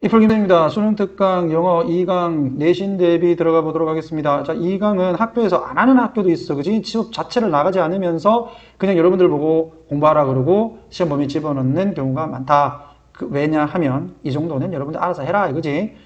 이풀김입니다. 수능 특강 영어 2강 내신 대비 들어가 보도록 하겠습니다. 자, 2강은 학교에서 안 하는 학교도 있어. 그지? 시험 자체를 나가지 않으면서 그냥 여러분들 보고 공부하라 그러고 시험 범위 집어넣는 경우가 많다. 왜냐하면 이 정도는 여러분들 알아서 해라. 그지?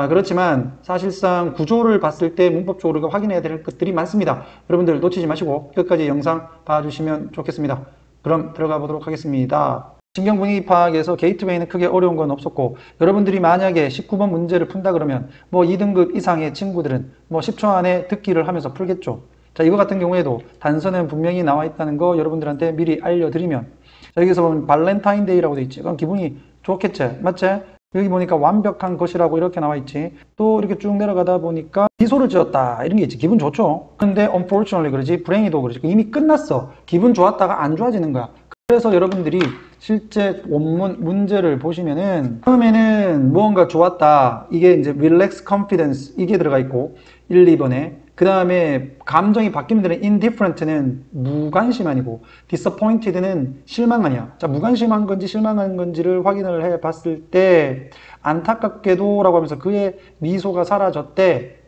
그렇지만 사실상 구조를 봤을 때 문법적으로 확인해야 될 것들이 많습니다. 여러분들 놓치지 마시고 끝까지 영상 봐주시면 좋겠습니다. 그럼 들어가 보도록 하겠습니다. 신경 분위기 파악에서 게이트웨이는 크게 어려운 건 없었고, 여러분들이 만약에 19번 문제를 푼다 그러면 뭐 2등급 이상의 친구들은 뭐 10초 안에 듣기를 하면서 풀겠죠. 자, 이거 같은 경우에도 단서는 분명히 나와 있다는 거 여러분들한테 미리 알려드리면, 자, 여기서 보면 발렌타인데이라고 돼 있지. 그럼 기분이 좋겠지, 맞지? 여기 보니까 완벽한 것이라고 이렇게 나와 있지. 또 이렇게 쭉 내려가다 보니까 미소를 지었다 이런 게 있지. 기분 좋죠. 근데 unfortunately 그러지, 불행히도 그러지. 이미 끝났어. 기분 좋았다가 안 좋아지는 거야. 그래서 여러분들이 실제 원문 문제를 보시면은 처음에는 무언가 좋았다, 이게 이제 relax confidence 이게 들어가 있고 1, 2번에, 그 다음에 감정이 바뀌는 데는 indifferent는 무관심아니고 disappointed는 실망아니야. 자, 무관심한 건지 실망한 건지를 확인을 해 봤을 때 안타깝게도 라고 하면서 그의 미소가 사라졌대.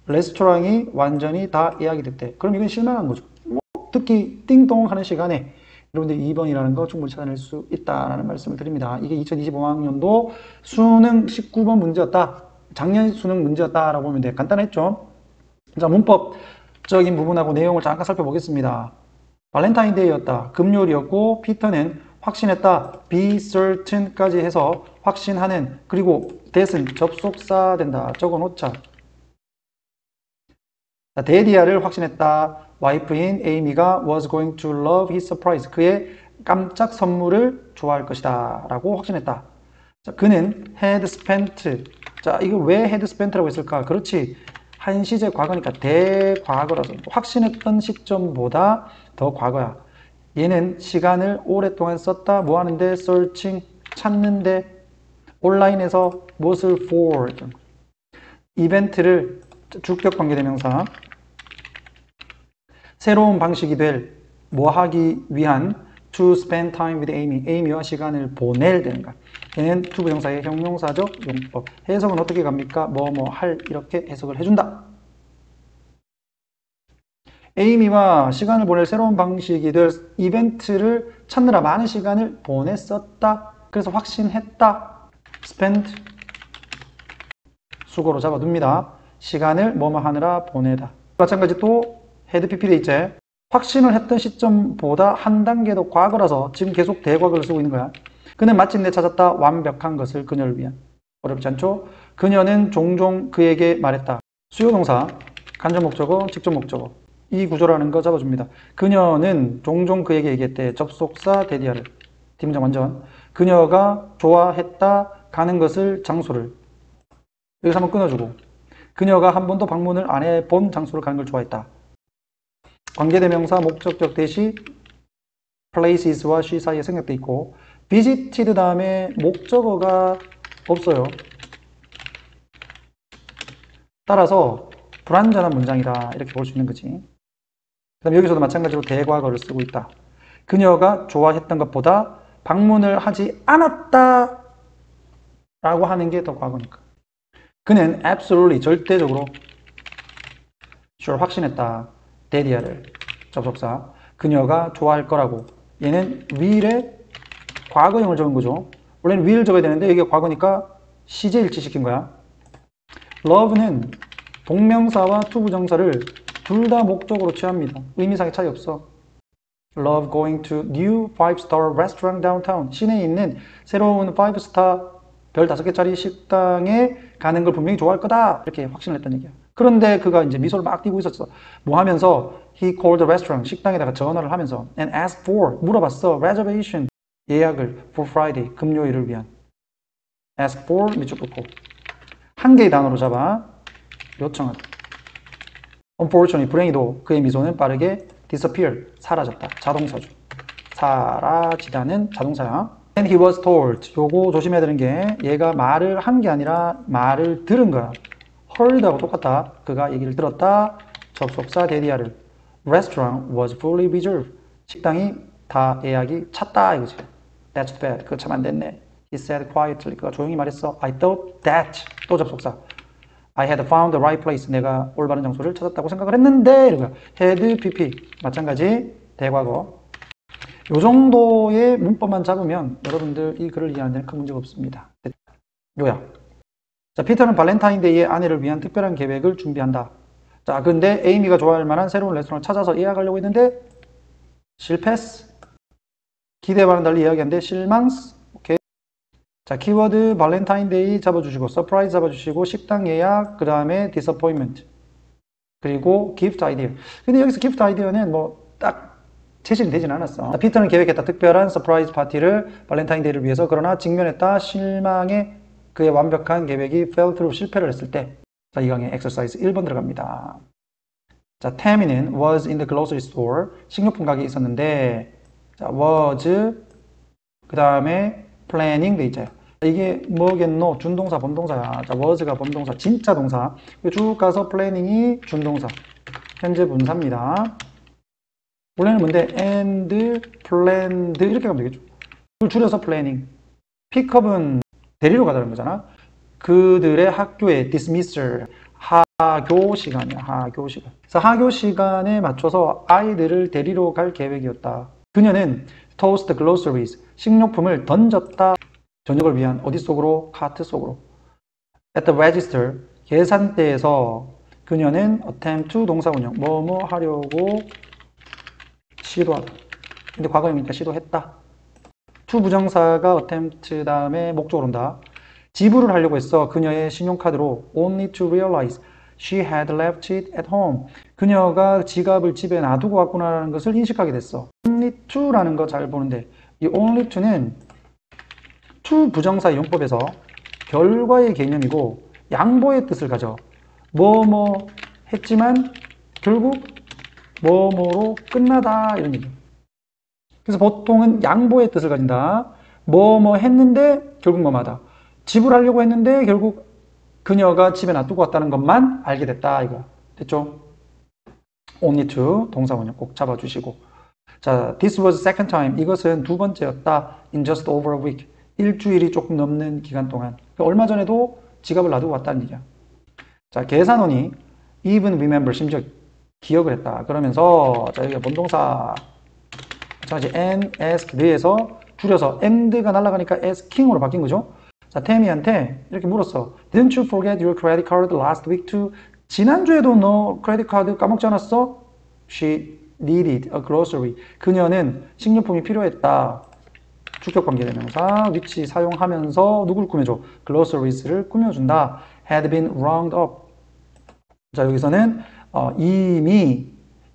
레스토랑이 완전히 다 예약이 됐대. 그럼 이건 실망한 거죠. 특히 띵동 하는 시간에 여러분들 2번이라는 거 충분히 찾아낼 수 있다라는 말씀을 드립니다. 이게 2025학년도 수능 19번 문제였다. 작년 수능 문제였다라고 보면 돼. 간단했죠? 자, 문법적인 부분하고 내용을 잠깐 살펴보겠습니다. 발렌타인데이였다. 금요일이었고, 피터는 확신했다. be certain까지 해서 확신하는, 그리고 that은 접속사 된다. 적어 놓자. 자, 데디아를 확신했다. 와이프인 에이미가 was going to love his surprise. 그의 깜짝 선물을 좋아할 것이다. 라고 확신했다. 자, 그는 had spent. 자, 이거 왜 had spent라고 했을까? 그렇지. 한시제 과거니까 대과거라서 확신했던 시점보다 더 과거야. 얘는 시간을 오랫동안 썼다. 뭐 하는데? searching. 찾는데. 온라인에서 무엇을 for. 이벤트를 주격 관계대명사. 새로운 방식이 될 뭐 하기 위한 to spend time with Amy. Amy와 시간을 보낼 되는 거야. 얘는 to 부정사의 형용사적 용법. 해석은 어떻게 갑니까? 뭐뭐 할 이렇게 해석을 해준다. 에이미와 시간을 보낼 새로운 방식이 될 이벤트를 찾느라 많은 시간을 보냈었다. 그래서 확신했다. spend 수고로 잡아둡니다. 시간을 뭐뭐 하느라 보내다. 마찬가지 또 had pp 돼 있지. 확신을 했던 시점보다 한 단계 더 과거라서 지금 계속 대과거를 쓰고 있는 거야. 그는 마침내 찾았다. 완벽한 것을 그녀를 위한. 어렵지 않죠? 그녀는 종종 그에게 말했다. 수요동사, 간접 목적어, 직접 목적어. 이 구조라는 거 잡아줍니다. 그녀는 종종 그에게 얘기했대. 접속사 데디아를. 뒷문장 완전. 그녀가 좋아했다. 가는 것을, 장소를. 여기서 한번 끊어주고. 그녀가 한 번도 방문을 안 해본 장소를 가는 걸 좋아했다. 관계대명사 목적격 대시 places와 she 사이에 생략돼 있고, visited 다음에 목적어가 없어요. 따라서 불완전한 문장이다 이렇게 볼 수 있는 거지. 그 다음 여기서도 마찬가지로 대과거를 쓰고 있다. 그녀가 좋아했던 것보다 방문을 하지 않았다 라고 하는 게 더 과거니까. 그는 absolutely 절대적으로 sure 확신했다. 데디아를 접속사. 그녀가 좋아할 거라고. 얘는 will에 과거형을 적은 거죠. 원래는 will 적어야 되는데 이게 과거니까 시제 일치시킨 거야. love는 동명사와 to 부정사를 둘 다 목적으로 취합니다. 의미상의 차이 없어. Love going to new 5-star restaurant downtown. 시내에 있는 새로운 5스타 별 5개짜리 식당에 가는 걸 분명히 좋아할 거다. 이렇게 확신을 했다는 얘기야. 그런데 그가 이제 미소를 막 띄고 있었어. 뭐 하면서 he called the restaurant. 식당에다가 전화를 하면서 and asked for. 물어봤어. reservation. 예약을 for Friday. 금요일을 위한. ask for 밑줄 긋고 한 개의 단어로 잡아 요청하다. Unfortunately, 불행히도 그의 미소는 빠르게 disappear, 사라졌다. 자동사죠. 사라지다는 자동사야. And he was told. 요거 조심해야 되는 게 얘가 말을 한 게 아니라 말을 들은 거야. heard하고 똑같다. 그가 얘기를 들었다. 접속사 데디아를. Restaurant was fully reserved. 식당이 다 예약이 찼다 이거지. That's bad. 그거 참 안 됐네. He said quietly. 그가 조용히 말했어. I thought that. 또 접속사. I had found the right place. 내가 올바른 장소를 찾았다고 생각을 했는데. 이러고 had, pp. 마찬가지 대과거. 요 정도의 문법만 잡으면 여러분들 이 글을 이해하는 데는 큰 문제가 없습니다. 요약. 자, 피터는 발렌타인데이에 아내를 위한 특별한 계획을 준비한다. 자, 근데 에이미가 좋아할 만한 새로운 레스토랑을 찾아서 예약하려고 했는데 실패스. 기대와는 달리 예약했는데 실망스. 오케이. 자, 키워드 발렌타인데이 잡아주시고 서프라이즈 잡아주시고 식당 예약, 그 다음에 disappointment, 그리고 gift idea. 근데 여기서 gift idea는 뭐 딱 제시는 되진 않았어. 자, 피터는 계획했다. 특별한 서프라이즈 파티를 발렌타인데이를 위해서. 그러나 직면했다. 실망에 그의 완벽한 계획이 fell through. 실패를 했을 때. 자, 이 강의 exercise 1번 들어갑니다. 자, 태미는 was in the grocery store. 식료품 가게에 있었는데, 자, was, 그 다음에 planning 돼 있죠. 이게 뭐겠노? 준동사, 범동사야. 자, was가 범동사, 진짜 동사. 쭉 가서 planning이 준동사. 현재 분사입니다. 원래는 뭔데? and, planned 이렇게 가면 되겠죠. 그걸 줄여서 planning. pickup은 데리러 가자는 거잖아. 그들의 학교에 dismissal, 하교 시간이야. 하교 시간. 그래서 하교 시간에 맞춰서 아이들을 데리러 갈 계획이었다. 그녀는 tossed groceries, 식료품을 던졌다. 저녁을 위한 어디 속으로? 카트 속으로. At the register, 계산대에서 그녀는 attempt to 동사원형, 뭐뭐 하려고 시도하다. 근데 과거형이니까 시도했다. to 부정사가 attempt 다음에 목적으로 온다. 지불을 하려고 했어. 그녀의 신용카드로 only to realize she had left it at home. 그녀가 지갑을 집에 놔두고 왔구나라는 것을 인식하게 됐어. only to라는 거 잘 보는데 이 only to는 to 부정사 용법에서 결과의 개념이고 양보의 뜻을 가져. 뭐뭐 했지만 결국 뭐뭐로 끝나다 이런 얘기. 그래서 보통은 양보의 뜻을 가진다. 뭐뭐 했는데 결국 뭐마다. 지불하려고 했는데 결국 그녀가 집에 놔두고 왔다는 것만 알게 됐다. 이거 됐죠? only to 동사원형 꼭 잡아주시고. 자, this was second time. 이것은 두 번째였다. in just over a week. 일주일이 조금 넘는 기간 동안. 얼마 전에도 지갑을 놔두고 왔다는 얘기야. 자, 계산원이 even remember, 심지어 기억을 했다. 그러면서 자, 여기가 본동사 마찬가지 and, ask, 뇌에서 줄여서 and가 날아가니까 asking으로 바뀐 거죠. 자, 태미한테 이렇게 물었어. Didn't you forget your credit card last week too? 지난주에도 너 크레딧 카드 까먹지 않았어? She needed a grocery. 그녀는 식료품이 필요했다. 주격관계대명사 which 사용하면서 누굴 꾸며줘? glosaries를 꾸며준다. had been round up. 자, 여기서는 이미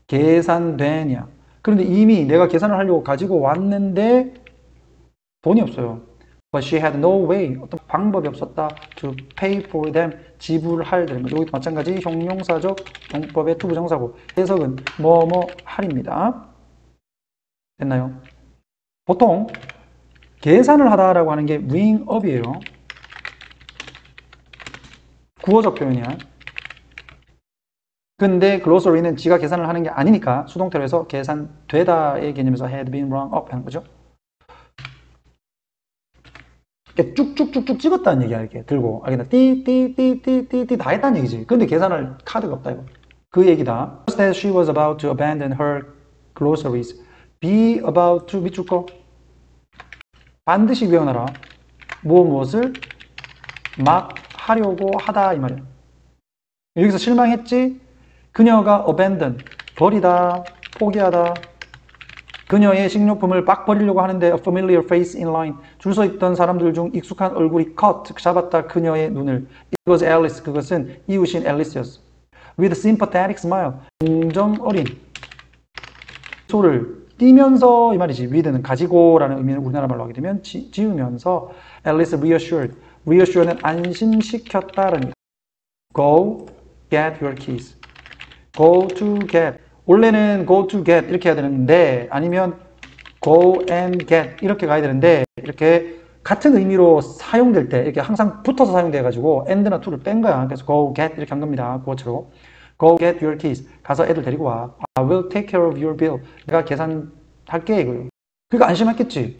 계산되냐. 그런데 이미 내가 계산을 하려고 가지고 왔는데 돈이 없어요. But she had no way. 어떤 방법이 없었다. To pay for them. 지불할 되는 거죠. 여기도 마찬가지 형용사적 용법의 to 부정사고 해석은 뭐뭐 할입니다. 됐나요? 보통 계산을 하다라고 하는 게 ring up이에요. 구어적 표현이야. 근데 글로서리는 지가 계산을 하는 게 아니니까 수동태로 해서 계산되다의 개념에서 had been rung up 하는 거죠. 이렇게 쭉쭉쭉쭉 찍었다는 얘기야. 이렇게 들고 알겠나? 띠띠띠띠띠띠 다 했다는 얘기지. 근데 계산할 카드가 없다 이거. 그 얘기다. Just as she was about to abandon her groceries, be about to 밑줄 거 반드시 외워놔라. 무엇을 막 하려고 하다 이 말이야. 여기서 실망했지? 그녀가 abandon, 버리다, 포기하다. 그녀의 식료품을 막 버리려고 하는데 a familiar face in line. 줄 서 있던 사람들 중 익숙한 얼굴이 caught, 잡았다 그녀의 눈을. It was Alice. 그것은 이웃인 앨리스였어. With a sympathetic smile. 공정 어린 소를 띄면서 이 말이지. with는 가지고라는 의미를 우리나라 말로 하게 되면 지으면서 Alice reassured. reassure는 안심시켰다라는 거. Go get your keys. Go to get. 원래는 go to get 이렇게 해야 되는데 아니면 go and get 이렇게 가야 되는데 이렇게 같은 의미로 사용될 때 이렇게 항상 붙어서 사용돼 가지고 and나 to를 뺀 거야. 그래서 go get 이렇게 한 겁니다. 구어체로. Go get your keys. 가서 애들 데리고 와. I will take care of your bill. 내가 계산할게 이거요. 그러니까 안심했겠지.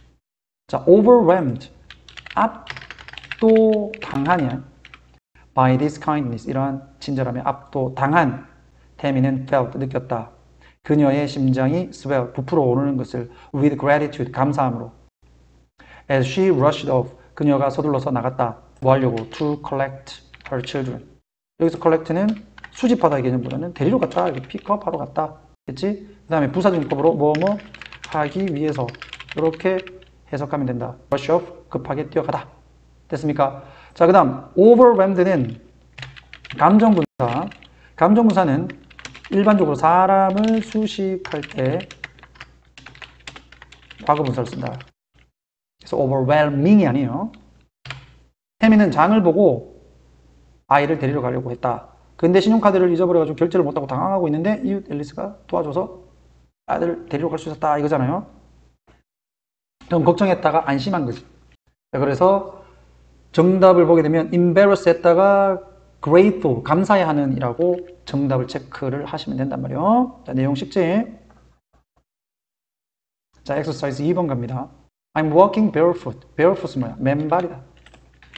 자, overwhelmed. 압도당하냐 by this kindness 이러한 친절함에 압도당한 태미는 felt 느꼈다. 그녀의 심장이 swell 부풀어 오르는 것을 with gratitude 감사함으로 as she rushed off 그녀가 서둘러서 나갔다. 뭐 하려고? to collect her children. 여기서 collect는 수집하다의 개념보다는 데리러 갔다. 픽업하러 갔다. 됐지? 그 다음에 부사진법으로 뭐뭐 하기 위해서 이렇게 해석하면 된다. rush off 급하게 뛰어가다. 됐습니까? 자, 그 다음 overwhelmed는 감정분사. 감정분사는 일반적으로 사람을 수식할 때 과거분사를 쓴다. 그래서 overwhelming이 아니에요. 태미는 장을 보고 아이를 데리러 가려고 했다. 근데 신용카드를 잊어버려가지고 결제를 못하고 당황하고 있는데 이웃 앨리스가 도와줘서 아들을 데리러 갈 수 있었다 이거잖아요. 그럼 걱정했다가 안심한 거지. 그래서 정답을 보게 되면 embarrass 했다가 grateful 감사해 하는 이라고 정답을 체크를 하시면 된단 말이에요. 자, 내용 쉽지? 자, exercise 2번 갑니다. I'm walking barefoot. barefoot은 뭐야? 맨발이다.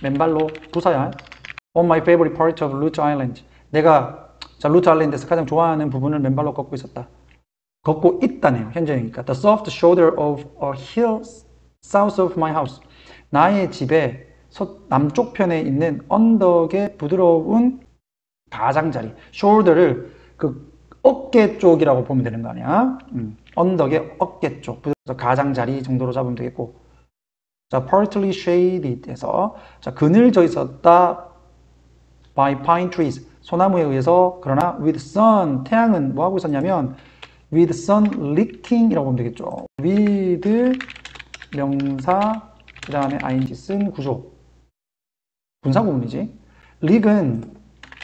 맨발로 부사야. On my favorite part of Lutz Island. 내가 자, 루트 아일랜드에서 가장 좋아하는 부분을 맨발로 걷고 있었다. 걷고 있다네요. 현재니까. The soft shoulder of a hill south of my house. 나의 집의 남쪽 편에 있는 언덕의 부드러운 가장자리. shoulder를 그 어깨 쪽이라고 보면 되는 거 아니야? 언덕의 어깨 쪽. 그래서 가장자리 정도로 잡으면 되겠고. 자, partly shaded에서 자, 그늘져 있었다. by pine trees. 소나무에 의해서 그러나 with sun. 태양은 뭐 하고 있었냐면 with sun licking 이라고 보면 되겠죠. with 명사 그 다음에 ing 쓴 구조. 분사구문이지. lick은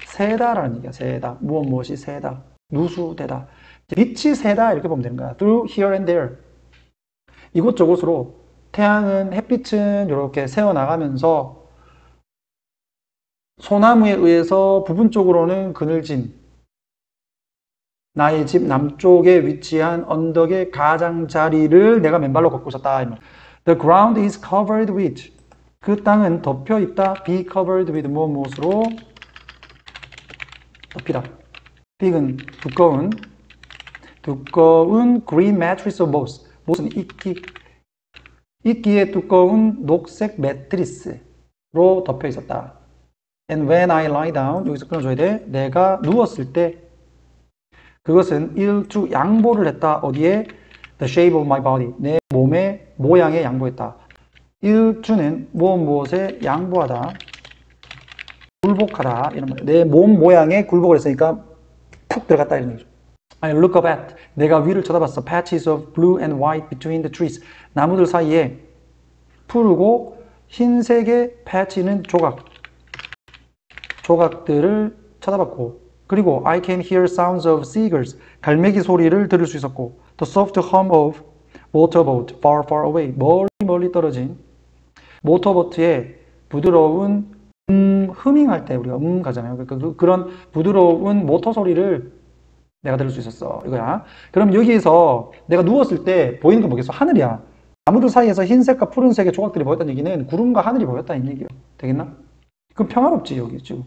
새다라는 얘기야. 새다. 무엇이 새다. 누수되다. 빛이 새다 이렇게 보면 되는 거야. through here and there. 이곳저곳으로 태양은 햇빛은 이렇게 새어나가면서 소나무에 의해서 부분적으로는 그늘진 나의 집 남쪽에 위치한 언덕의 가장자리를 내가 맨발로 걷고 있었다. The ground is covered with. 그 땅은 덮여 있다. be covered with 무엇으로? 덮이다. big은 두꺼운 green mattress of moss. moss는 이끼의 두꺼운 녹색 매트리스로 덮여 있었다. And when I lie down, 여기서 끊어줘야 돼. 내가 누웠을 때 그것은 일투 양보를 했다. 어디에? The shape of my body. 내 몸의 모양에 양보했다. 일투는 무엇에 양보하다. 굴복하다. 이런 말이야. 내 몸 모양에 굴복을 했으니까 푹 들어갔다. 이런 얘기죠. I look up at. 내가 위를 쳐다봤어. Patches of blue and white between the trees. 나무들 사이에 푸르고 흰색의 patch는 조각들을 쳐다봤고 그리고 I can hear sounds of seagulls 갈매기 소리를 들을 수 있었고 the soft hum of motorboat far far away 멀리 떨어진 모터보트의 부드러운 흐밍할 때 우리가 가잖아요. 그런 부드러운 모터 소리를 내가 들을 수 있었어 이거야. 그럼 여기에서 내가 누웠을 때 보이는 건 뭐겠어? 하늘이야. 나무들 사이에서 흰색과 푸른색의 조각들이 보였다는 얘기는 구름과 하늘이 보였다는 얘기예요. 되겠나? 그럼 평화롭지 여기 지금.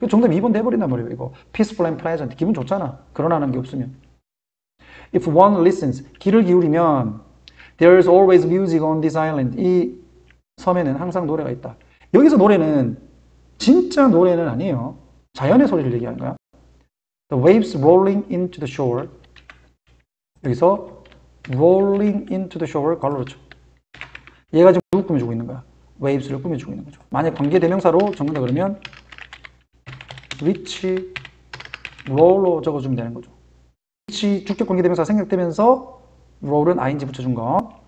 정답 2번 돼버린단 말이에요. 이거 peaceful and pleasant 기분 좋잖아. 그러나는 게 없으면. If one listens 귀를 기울이면 there's always music on this island 이 섬에는 항상 노래가 있다. 여기서 노래는 진짜 노래는 아니에요. 자연의 소리를 얘기하는 거야. The waves rolling into the shore 여기서 rolling into the shore 괄호로 쳐. 얘가 지금 누구 꾸며주고 있는 거야? waves를 꾸며주고 있는 거죠. 만약 관계대명사로 적는다 그러면 which roll로 적어주면 되는 거죠. which 주격 관계대명사 생략되면서 roll은 ing 붙여준 거.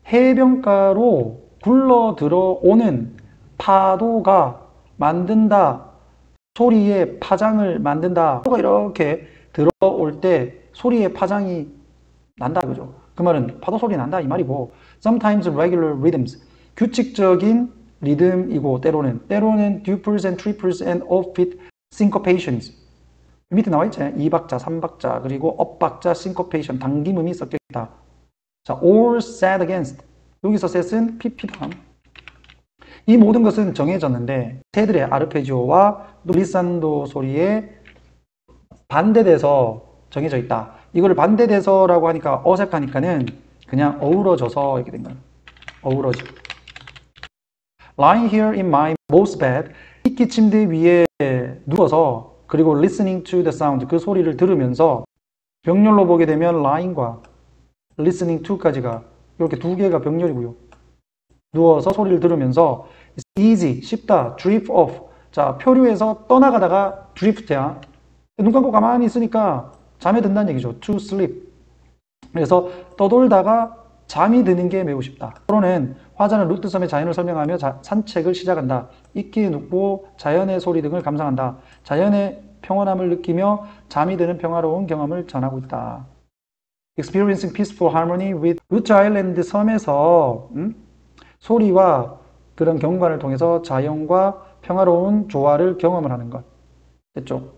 해변가로 굴러 들어오는 파도가 만든다. 소리의 파장을 만든다. 파도가 이렇게 들어올 때 소리의 파장이 난다. 그죠? 그 말은 파도 소리 난다 이 말이고 sometimes regular rhythms 규칙적인 리듬이고 때로는 duples and triples and offbeat syncopations 밑에 나와 있지? 2박자, 3박자 그리고 업박자, syncopation 당김음이 섞여 있다. 자, or set against 여기서 set은 pp다. 이 모든 것은 정해졌는데 새들의 아르페지오와 글리산도 소리에 반대돼서 정해져 있다. 이거를 반대돼서라고 하니까 어색하니까는 그냥 어우러져서 이렇게 된 거예요. 어우러져. Lying here in my most bed, 히키 침대 위에 누워서 그리고 listening to the sound, 그 소리를 들으면서 병렬로 보게 되면 lying과 listening to까지가 이렇게 두 개가 병렬이고요. 누워서 소리를 들으면서 it's easy, 쉽다, drift off. 자, 표류해서 떠나가다가 drift야. 눈 감고 가만히 있으니까 잠에 든다는 얘기죠. to sleep. 그래서 떠돌다가 잠이 드는 게 매우 쉽다. 서로는 화자는 루트섬의 자연을 설명하며 산책을 시작한다. 있게 눕고 자연의 소리 등을 감상한다. 자연의 평온함을 느끼며 잠이 드는 평화로운 경험을 전하고 있다. Experiencing peaceful harmony with 루트 아일랜드 섬에서 소리와 그런 경관을 통해서 자연과 평화로운 조화를 경험을 하는 것. 됐죠?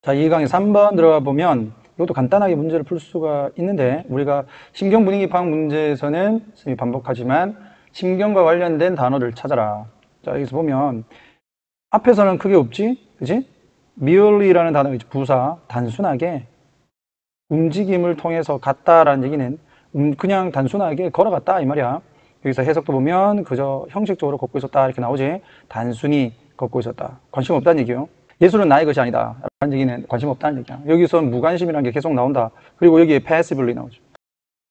자, 이 강의 3번 들어가 보면 이것도 간단하게 문제를 풀 수가 있는데 우리가 신경 분위기 파악 문제에서는 선생님이 반복하지만 신경과 관련된 단어를 찾아라. 자, 여기서 보면 앞에서는 크게 없지? 그지? merely라는 단어가 있지. 부사. 단순하게 움직임을 통해서 갔다라는 얘기는 그냥 단순하게 걸어갔다 이 말이야. 여기서 해석도 보면 그저 형식적으로 걷고 있었다 이렇게 나오지. 단순히 걷고 있었다. 관심 없다는 얘기요. 예술은 나의 것이 아니다 라는 얘기는 관심 없다는 얘기야. 여기서 무관심이라는 게 계속 나온다. 그리고 여기에 passively 나오죠.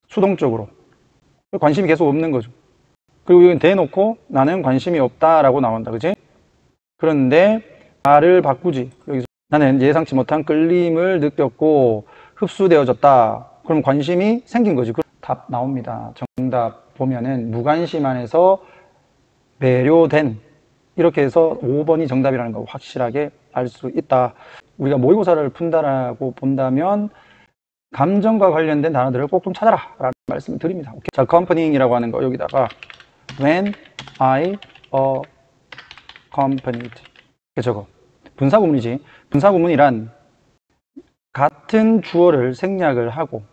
수동적으로. 관심이 계속 없는 거죠. 그리고 여기는 대놓고 나는 관심이 없다라고 나온다. 그치? 그런데 말을 바꾸지. 여기서 나는 예상치 못한 끌림을 느꼈고 흡수되어졌다. 그럼 관심이 생긴 거지. 답 나옵니다. 정답 보면은 무관심 안에서 배려된, 이렇게 해서 5번이 정답이라는 거 확실하게 알 수 있다. 우리가 모의고사를 푼다라고 본다면 감정과 관련된 단어들을 꼭 좀 찾아라 라는 말씀을 드립니다. 오케이. 자, accompanying이라고 하는 거 여기다가 when I accompanied 저거 분사구문이지. 분사구문이란 같은 주어를 생략을 하고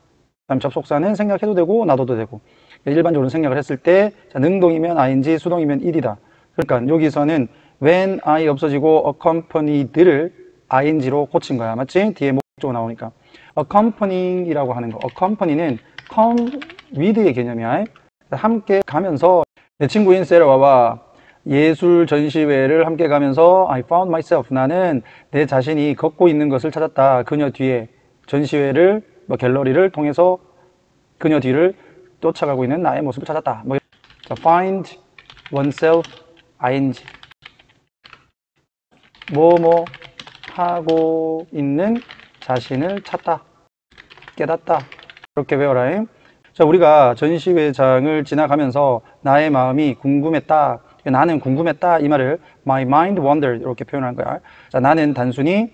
그다음 접속사는 생략해도 되고 놔둬도 되고 일반적으로 생략을 했을 때 자, 능동이면 ing, 수동이면 id다. 그러니까 여기서는 when I 없어지고 accompanied를 ing로 고친 거야. 맞지? 뒤에 목적어 나오니까. accompanying이라고 하는 거. accompany는 come with의 개념이야. 함께 가면서 내 친구인 세라와 예술 전시회를 함께 가면서 I found myself. 나는 내 자신이 걷고 있는 것을 찾았다. 그녀 뒤에 전시회를 갤러리를 통해서 그녀 뒤를 쫓아가고 있는 나의 모습을 찾았다. 자, find oneself ing 뭐뭐 하고 있는 자신을 찾다, 깨닫다. 이렇게 외워라. 자, 우리가 전시회장을 지나가면서 나의 마음이 궁금했다. 나는 궁금했다. 이 말을 my mind wandered 이렇게 표현한 거야. 자, 나는 단순히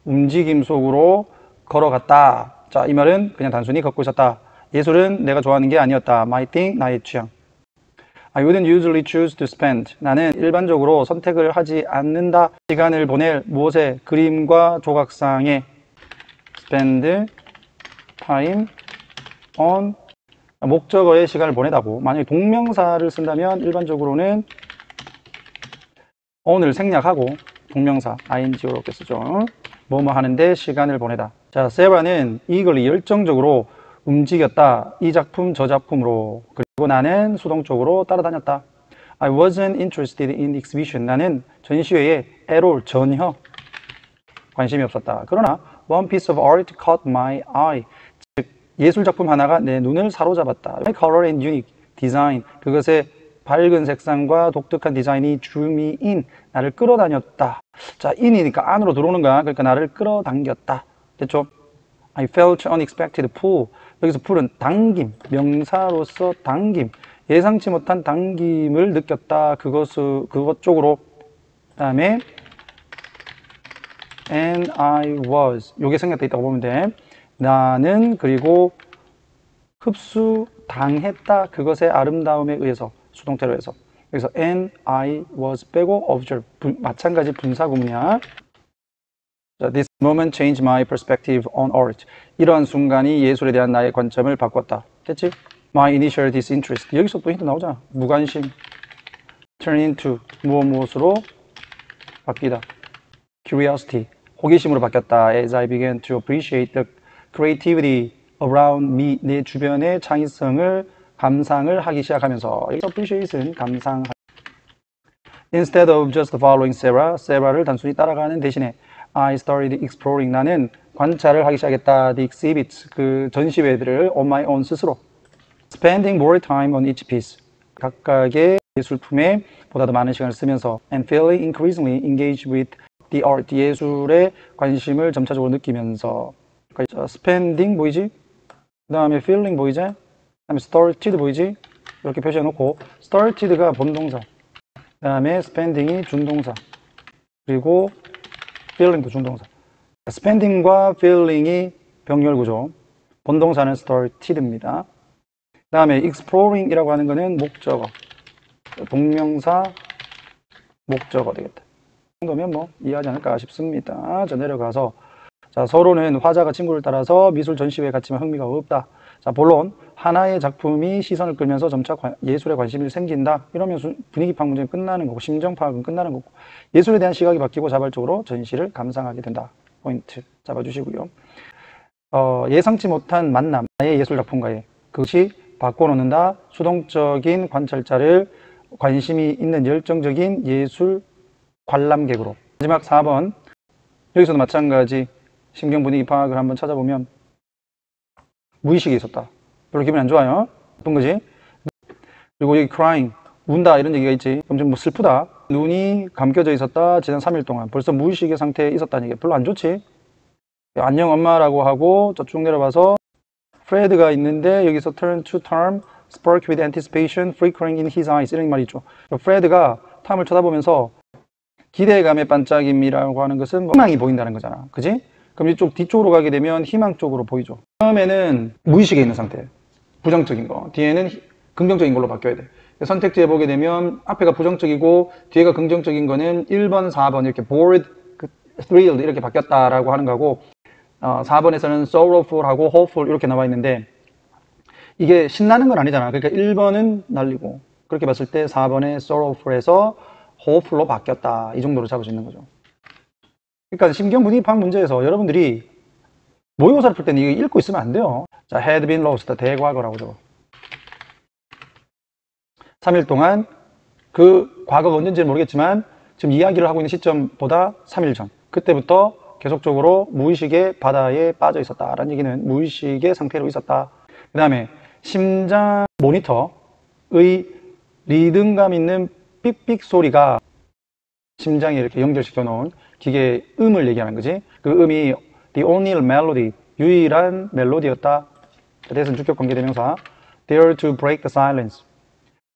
움직임 속으로 걸어갔다. 자, 이 말은 그냥 단순히 걷고 있었다. 예술은 내가 좋아하는 게 아니었다. my thing, 나의 취향. I wouldn't usually choose to spend. 나는 일반적으로 선택을 하지 않는다. 시간을 보낼 무엇에? 그림과 조각상에 spend time on 목적어에 시간을 보내다고. 만약에 동명사를 쓴다면 일반적으로는 on을 생략하고 동명사 ing로 이렇게 쓰죠. 뭐뭐 하는데 시간을 보내다. 자, 세라는 이걸 열정적으로 움직였다. 이 작품 저 작품으로. 그리고 나는 수동적으로 따라다녔다. I wasn't interested in the exhibition. 나는 전시회에 at all 전혀 관심이 없었다. 그러나 one piece of art caught my eye. 즉 예술 작품 하나가 내 눈을 사로잡았다. My color and unique design. 그것의 밝은 색상과 독특한 디자인이 drew me in. 나를 끌어다녔다. 자, in이니까 안으로 들어오는 거야. 그러니까 나를 끌어당겼다. 됐죠? I felt unexpected pull. 여기서 pull은 당김, 명사로서 당김, 예상치 못한 당김을 느꼈다. 그것 쪽으로. 그 다음에 and I was. 요게 생략돼 있다고 보면 돼. 나는 그리고 흡수당했다. 그것의 아름다움에 의해서. 수동태로 해서. 여기서 and I was 빼고 observe. 마찬가지 분사구문이야. This moment changed my perspective on art. 이러한 순간이 예술에 대한 나의 관점을 바꿨다. 됐지? My initial disinterest. 여기서 또 힌트 나오잖아. 무관심. turn into 무엇으로 바뀌다. curiosity 호기심으로 바뀌었다. as I began to appreciate the creativity around me 내 주변의 창의성을 감상을 하기 시작하면서 appreciation 감상. Instead of just following Sarah를 단순히 따라가는 대신에 I started exploring 나는 관찰을 하기 시작했다. The exhibits 그 전시회들을 on my own 스스로. Spending more time on each piece 각각의 예술품에 보다 더 많은 시간을 쓰면서 and feeling increasingly engaged with the art 예술에 관심을 점차적으로 느끼면서 spending 보이지? 그 다음에 feeling 보이지? 그 다음에 started 보이지? 이렇게 표시해 놓고 started가 본동사 그 다음에 spending이 준동사 그리고 feeling도 준동사 spending과 feeling이 병렬구조 본동사는 started입니다. 그 다음에 exploring이라고 하는 거는 목적어 동명사 목적어 되겠다. 이 정도면 뭐 이해하지 않을까 싶습니다. 자 내려가서 자 서로는 화자가 친구를 따라서 미술 전시회에 갔지만 흥미가 없다. 자 본론 하나의 작품이 시선을 끌면서 점차 예술에 관심이 생긴다. 이러면 분위기 파악 문제는 끝나는 거고 심정 파악은 끝나는 거고 예술에 대한 시각이 바뀌고 자발적으로 전시를 감상하게 된다. 포인트 잡아주시고요. 예상치 못한 만남 나의 예술 작품과의 그것이 바꿔놓는다. 수동적인 관찰자를 관심이 있는 열정적인 예술 관람객으로. 마지막 4번 여기서도 마찬가지 신경 분위기 파악을 한번 찾아보면 무의식이 있었다. 별로 기분이 안 좋아요. 나쁜 거지. 그리고 여기 crying 운다 이런 얘기가 있지. 그럼 좀 뭐 슬프다. 눈이 감겨져 있었다. 지난 3일 동안 벌써 무의식의 상태에 있었다는 얘기 별로 안 좋지. 안녕 엄마라고 하고 쭉 내려봐서 프레드가 있는데 여기서 turn to term spark with anticipation flickering in his eyes 이런 말이 있죠. 프레드가 탐을 쳐다보면서 기대감의 반짝임이라고 하는 것은 희망이 보인다는 거잖아. 그지? 그럼 이쪽 뒤쪽으로 가게 되면 희망 쪽으로 보이죠. 처음에는 무의식에 있는 상태 부정적인 거 뒤에는 긍정적인 걸로 바뀌어야 돼. 선택지에 보게 되면 앞에가 부정적이고 뒤에가 긍정적인 거는 1번, 4번 이렇게 bored, thrilled 이렇게 바뀌었다라고 하는 거고 4번에서는 sorrowful하고 hopeful 이렇게 나와 있는데 이게 신나는 건 아니잖아. 그러니까 1번은 날리고 그렇게 봤을 때 4번의 sorrowful에서 hopeful로 바뀌었다. 이 정도로 잡을 수 있는 거죠. 그러니까 신경 분위기 파악 문제에서 여러분들이 모의고사를 풀 때는 이거 읽고 있으면 안 돼요. 자, had been lost 대과거라고 적어. 3일 동안 그 과거가 언젠지는 모르겠지만 지금 이야기를 하고 있는 시점보다 3일 전 그때부터 계속적으로 무의식의 바다에 빠져 있었다라는 얘기는 무의식의 상태로 있었다. 그 다음에 심장 모니터의 리듬감 있는 삑삑 소리가 심장에 이렇게 연결시켜 놓은 기계의 음을 얘기하는 거지. 그 음이 the only melody 유일한 멜로디였다. 대선 주격 관계대명사 dare to break the silence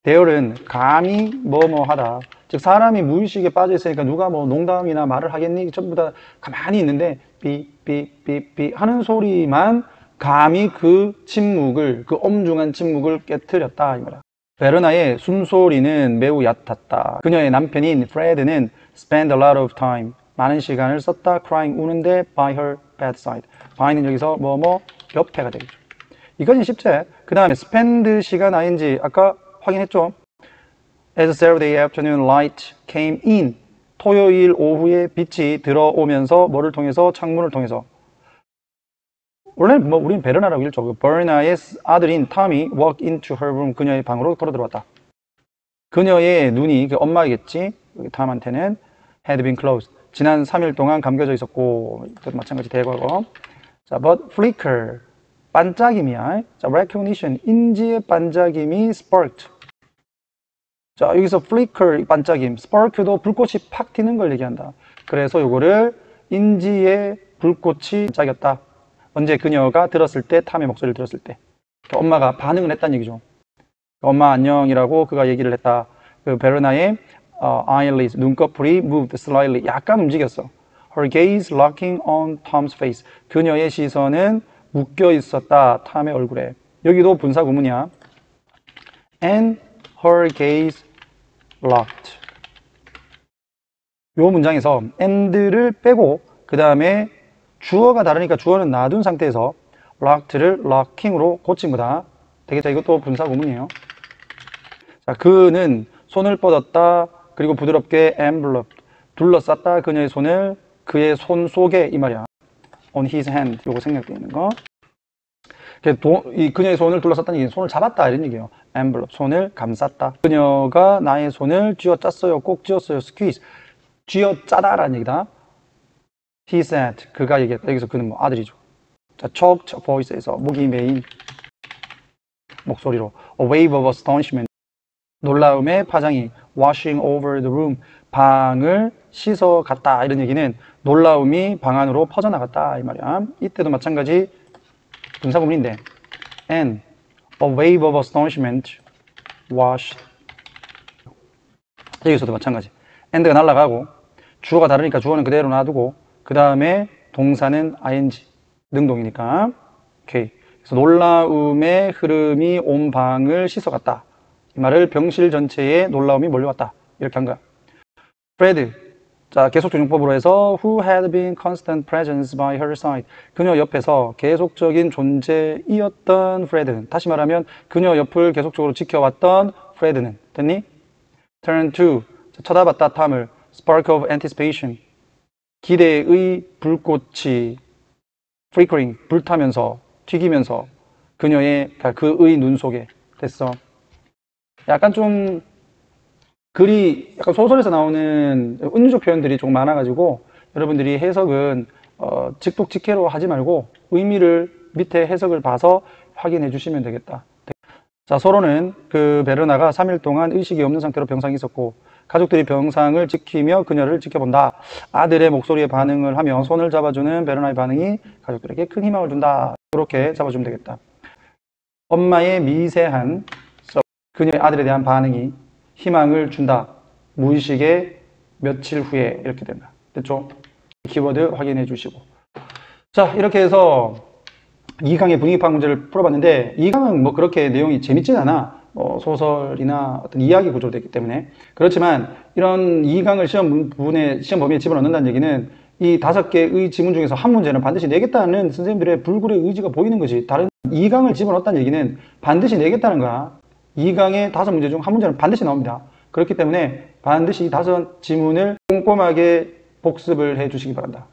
dare은 감히 뭐뭐하다. 즉 사람이 무의식에 빠져 있으니까 누가 뭐 농담이나 말을 하겠니? 전부 다 가만히 있는데 삐삐삐삐 하는 소리만 감히 그 침묵을 그 엄중한 침묵을 깨트렸다 이 말이야. 베르나의 숨소리는 매우 얕았다. 그녀의 남편인 프레드는 spend a lot of time 많은 시간을 썼다. crying 우는데 by her bedside. by는 여기서 뭐뭐 옆에가 되겠죠. 이건 쉽지. 그 다음에 spend 시간 ing 아까 확인했죠. As Saturday afternoon light came in 토요일 오후에 빛이 들어오면서 뭐를 통해서 창문을 통해서 원래 뭐 우린 베르나라고 읽죠. 베르나의 아들인 탐이 walk into her room 그녀의 방으로 걸어 들어왔다. 그녀의 눈이 그 엄마이겠지. 탐한테는 had been closed 지난 3일 동안 감겨져 있었고 이것도 마찬가지 대과거. 자, but flicker 반짝임이야. 자, recognition 인지의 반짝임이 sparked. 자, 여기서 flicker 반짝임, spark도 불꽃이 팍 튀는 걸 얘기한다. 그래서 요거를 인지의 불꽃이 반짝였다. 언제 그녀가 들었을 때, 탐의 목소리를 들었을 때. 엄마가 반응을 했다는 얘기죠. 엄마 안녕이라고 그가 얘기를 했다. 그 베르나의 eyelids, 눈꺼풀이 moved slightly, 약간 움직였어. Her gaze locking on Tom's face. 그녀의 시선은 묶여 있었다. 탐의 얼굴에. 여기도 분사 구문이야. And her gaze locked. 요 문장에서 and를 빼고 그 다음에 주어가 다르니까 주어는 놔둔 상태에서 locked를 locking으로 고친 거다. 되겠죠? 이것도 분사 구문이에요. 자, 그는 손을 뻗었다. 그리고 부드럽게 enveloped. 둘러쌌다. 그녀의 손을 그의 손 속에 이 말이야. on his hand. 요거 생략되어 있는 거. 이 그녀의 손을 둘러쌌다는 얘기는 손을 잡았다 이런 얘기예요. envelope. 손을 감쌌다. 그녀가 나의 손을 쥐어짰어요. 꼭 쥐었어요. squeeze. 쥐어짜다라는 얘기다. He said. 그가 얘기했다. 여기서 그는 뭐 아들이죠. 자, choked voice에서 목이 메인 목소리로 a wave of astonishment. 놀라움의 파장이 washing over the room. 방을 씻어갔다. 이런 얘기는 놀라움이 방 안으로 퍼져나갔다. 이 말이야. 이때도 마찬가지 분사구문인데 and a wave of astonishment washed. 여기서도 마찬가지. and가 날아가고 주어가 다르니까 주어는 그대로 놔두고 그 다음에 동사는 ing 능동이니까 오케이. 그래서 놀라움의 흐름이 온 방을 씻어갔다. 이 말을 병실 전체에 놀라움이 몰려왔다. 이렇게 한 거야. Fred. 자, 계속적용법으로 해서 who had been constant presence by her side. 그녀 옆에서 계속적인 존재이었던 Fred는, 다시 말하면 그녀 옆을 계속적으로 지켜왔던 Fred는, 됐니? Turn to. 자, 쳐다봤다 탐을 spark of anticipation. 기대의 불꽃이 flickering. 불타면서 튀기면서 그녀의 그의 눈 속에 됐어. 약간 좀 글이 약간 소설에서 나오는 은유적 표현들이 좀 많아가지고 여러분들이 해석은 직독직해로 하지 말고 의미를 밑에 해석을 봐서 확인해 주시면 되겠다. 자, 서로는 그 베르나가 3일 동안 의식이 없는 상태로 병상에 있었고 가족들이 병상을 지키며 그녀를 지켜본다. 아들의 목소리에 반응을 하며 손을 잡아주는 베르나의 반응이 가족들에게 큰 희망을 준다. 그렇게 잡아주면 되겠다. 엄마의 미세한 그녀의 아들에 대한 반응이 희망을 준다. 무의식의 며칠 후에 이렇게 된다. 됐죠? 키워드 확인해 주시고. 자, 이렇게 해서 2강의 분위기파악 문제를 풀어봤는데 2강은 뭐 그렇게 내용이 재밌진 않아. 소설이나 어떤 이야기 구조로 되기 때문에. 그렇지만 이런 2강을 시험 범위에 집어넣는다는 얘기는 이 5개의 지문 중에서 한 문제는 반드시 내겠다는 선생님들의 불굴의 의지가 보이는 거지. 다른 2강을 집어넣었다는 얘기는 반드시 내겠다는 거야. 2강의 5문제 중 한 문제는 반드시 나옵니다. 그렇기 때문에 반드시 5지문을 꼼꼼하게 복습을 해 주시기 바란다.